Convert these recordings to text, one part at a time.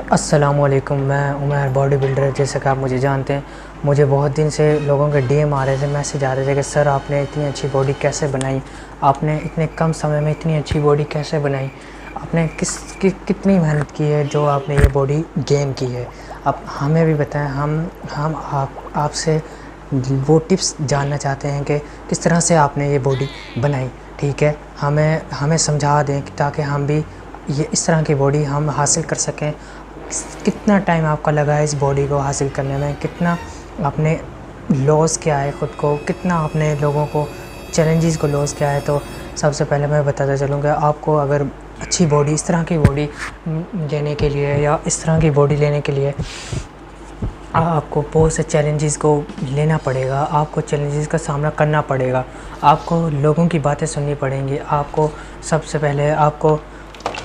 अस्सलामुअलैकुम। मैं Umar body builder, जैसे कि आप मुझे जानते हैं। मुझे बहुत दिन से लोगों के डीएम आ रहे थे, मैसेज आ रहे थे कि सर आपने इतनी अच्छी बॉडी कैसे बनाई, आपने इतने कम समय में इतनी अच्छी बॉडी कैसे बनाई, आपने कितनी मेहनत की है जो आपने ये बॉडी गेन की है। आप हमें भी बताएं, हम आपसे वो टिप्स जानना चाहते हैं कि किस तरह से आपने ये बॉडी बनाई। ठीक है, हमें समझा दें ताकि हम भी ये इस तरह की बॉडी हम हासिल कर सकें। कितना टाइम आपका लगा है इस बॉडी को हासिल करने में, कितना आपने लॉस किया है ख़ुद को, कितना आपने लोगों को चैलेंजेस को लॉस किया है। तो सबसे पहले मैं बताता चलूँगा, आपको अगर अच्छी बॉडी, इस तरह की बॉडी लेने के लिए या इस तरह की बॉडी लेने के लिए आपको बहुत से चैलेंजेस को लेना पड़ेगा, आपको चैलेंजेस का सामना करना पड़ेगा, आपको लोगों की बातें सुननी पड़ेंगी। आपको सबसे पहले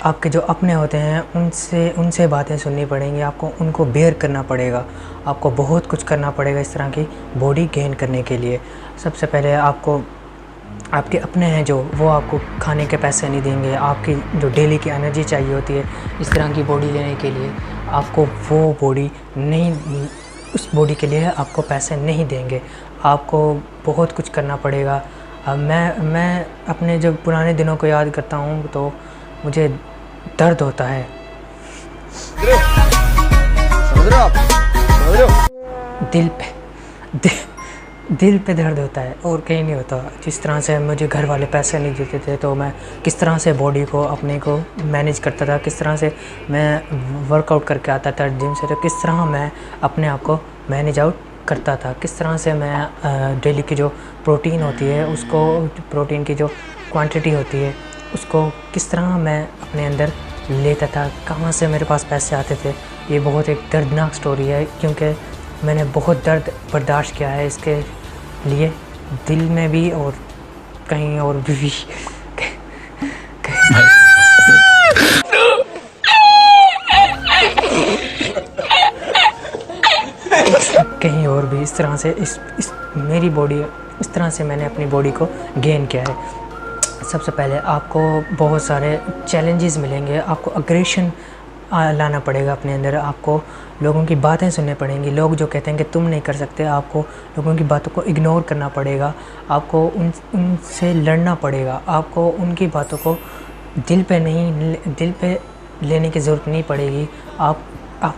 आपके जो अपने होते हैं उनसे बातें सुननी पड़ेंगी, आपको उनको बेयर करना पड़ेगा, आपको बहुत कुछ करना पड़ेगा इस तरह की बॉडी गेन करने के लिए। सबसे पहले आपके अपने हैं जो, वो आपको खाने के पैसे नहीं देंगे, आपकी जो डेली की एनर्जी चाहिए होती है इस तरह की बॉडी लेने के लिए, आपको वो बॉडी नहीं, उस बॉडी के लिए आपको पैसे नहीं देंगे, आपको बहुत कुछ करना पड़ेगा। मैं अपने जब पुराने दिनों को याद करता हूँ तो मुझे दर्द होता है, दिल पे दर्द होता है और कहीं नहीं होता। जिस तरह से मुझे घर वाले पैसे नहीं देते थे तो मैं किस तरह से बॉडी को अपने को मैनेज करता था, किस तरह से मैं वर्कआउट करके आता था जिम से, तो किस तरह मैं अपने आप को मैनेज आउट करता था, किस तरह से मैं डेली की जो प्रोटीन होती है उसको, प्रोटीन की जो क्वांटिटी होती है उसको किस तरह मैं अपने अंदर लेता था, कहाँ से मेरे पास पैसे आते थे। ये बहुत एक दर्दनाक स्टोरी है क्योंकि मैंने बहुत दर्द बर्दाश्त किया है इसके लिए, दिल में भी और कहीं और भी कहीं और भी इस तरह से इस मेरी बॉडी, इस तरह से मैंने अपनी बॉडी को गेन किया है। सबसे पहले आपको बहुत सारे चैलेंजेस मिलेंगे, आपको अग्रेशन लाना पड़ेगा अपने अंदर, आपको लोगों की बातें सुननी पड़ेंगी। लोग जो कहते हैं कि तुम नहीं कर सकते, आपको लोगों की बातों को इग्नोर करना पड़ेगा, आपको उनसे लड़ना पड़ेगा, आपको उनकी बातों को दिल पे लेने की ज़रूरत नहीं पड़ेगी। आप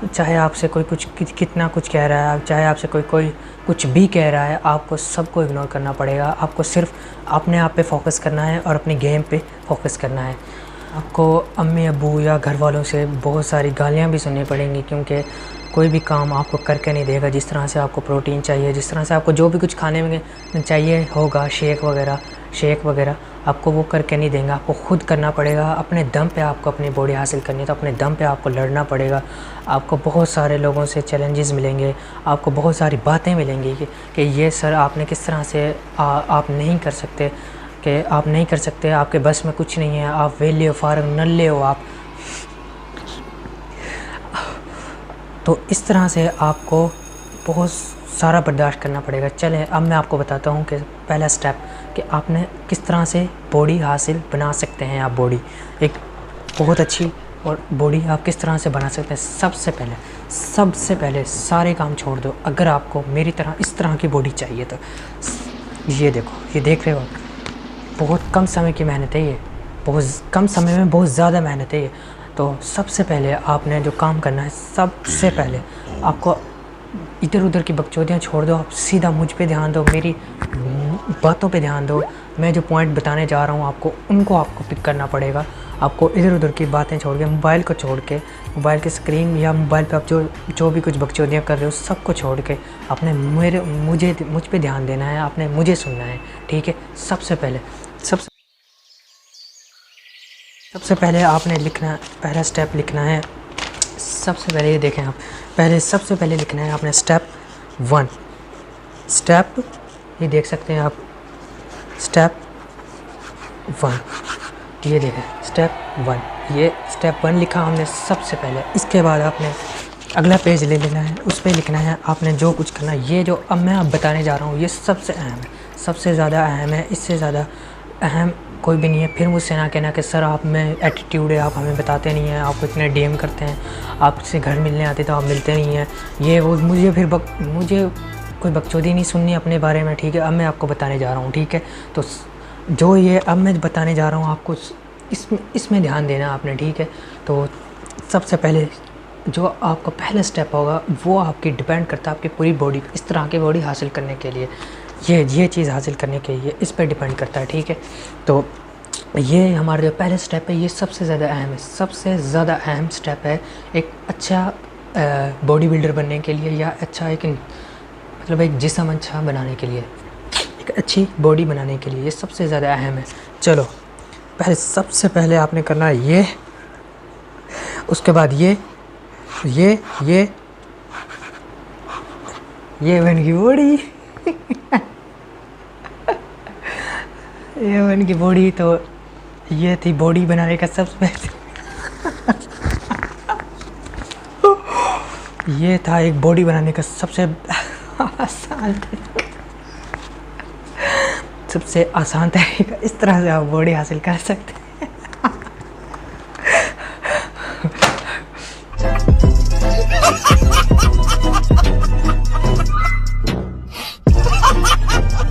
चाहे आपसे कोई कितना कुछ कह रहा है, चाहे आपसे कोई कुछ भी कह रहा है, आपको सबको इग्नोर करना पड़ेगा। आपको सिर्फ अपने आप पे फोकस करना है और अपनी गेम पे फोकस करना है। आपको अम्मी अब्बू या घर वालों से बहुत सारी गालियाँ भी सुननी पड़ेंगी क्योंकि कोई भी काम आपको करके नहीं देगा। जिस तरह से आपको प्रोटीन चाहिए, जिस तरह से आपको जो भी कुछ खाने में चाहिए होगा, शेक वगैरह आपको वो करके नहीं देंगे, आपको खुद करना पड़ेगा। अपने दम पे आपको अपनी बॉडी हासिल करनी है तो अपने दम पे आपको लड़ना पड़ेगा। आपको बहुत सारे लोगों से चैलेंजेस मिलेंगे, आपको बहुत सारी बातें मिलेंगी कि ये सर आपने किस तरह से आप नहीं कर सकते, कि आप नहीं कर सकते, आपके बस में कुछ नहीं है, आप वेले हो, फारग नल्ले हो आप। तो इस तरह से आपको बहुत सारा बर्दाश्त करना पड़ेगा। चलें अब मैं आपको बताता हूँ कि पहला स्टेप कि आपने किस तरह से बॉडी हासिल बना सकते हैं। आप बॉडी एक बहुत अच्छी और बॉडी आप किस तरह से बना सकते हैं। सबसे पहले सारे काम छोड़ दो। अगर आपको मेरी तरह इस तरह की बॉडी चाहिए तो ये देखो, ये देख रहे हो आप, बहुत कम समय की मेहनत है ये, बहुत कम समय में बहुत ज़्यादा मेहनत है ये। तो सबसे पहले आपने जो काम करना है, सबसे पहले आपको इधर उधर की बकचोदियाँ छोड़ दो, आप सीधा मुझ पे ध्यान दो, मेरी बातों पे ध्यान दो। मैं जो पॉइंट बताने जा रहा हूँ आपको पिक करना पड़ेगा। आपको इधर उधर की बातें छोड़ के, मोबाइल को छोड़ के, मोबाइल की स्क्रीन या मोबाइल पे आप जो भी कुछ बकचोदियाँ कर रहे हो सबको छोड़ के आपने मुझ पे ध्यान देना है, आपने मुझे सुनना है। ठीक है, सबसे पहले आपने पहला स्टेप लिखना है। सबसे पहले ये देखें आप, सबसे पहले लिखना है आपने स्टेप 1। ये देख सकते हैं आप, स्टेप 1, ये देखें स्टेप 1, ये स्टेप 1 लिखा हमने सबसे पहले। इसके बाद आपने अगला पेज ले लेना है, उस पर लिखना है आपने जो कुछ करना है। ये जो अब मैं आप बताने जा रहा हूँ ये सबसे अहम है, सबसे ज़्यादा अहम है। इससे ज़्यादा अहम कोई भी नहीं है। फिर मुझसे ना कहना कि सर आप में एटीट्यूड है, आप हमें बताते नहीं हैं, आप इतने डीएम करते हैं, आपसे घर मिलने आते तो आप मिलते नहीं हैं, ये वो। मुझे फिर मुझे कोई बकचोदी नहीं सुननी अपने बारे में, ठीक है। अब मैं आपको बताने जा रहा हूँ, ठीक है। तो जो ये अब मैं बताने जा रहा हूँ आपको, इसमें ध्यान देना आपने, ठीक है। तो सबसे पहले जो आपका पहला स्टेप होगा वो आपकी डिपेंड करता है आपकी पूरी बॉडी, इस तरह की बॉडी हासिल करने के लिए, ये चीज़ हासिल करने के लिए इस पर डिपेंड करता है, ठीक है। तो ये हमारा जो पहला स्टेप है ये सबसे ज़्यादा अहम है, सबसे ज़्यादा अहम स्टेप है एक अच्छा बॉडी बिल्डर बनने के लिए, या अच्छा एक मतलब एक जिस्म अच्छा बनाने के लिए, एक अच्छी बॉडी बनाने के लिए, ये सबसे ज़्यादा अहम है। चलो सबसे पहले आपने करना है ये, उसके बाद ये बन की बॉडी ये बन की बॉडी। तो ये थी बॉडी बनाने का सबसे ये था एक बॉडी बनाने का सबसे आसान तरीका। इस तरह से आप बॉडी हासिल कर सकते हैं।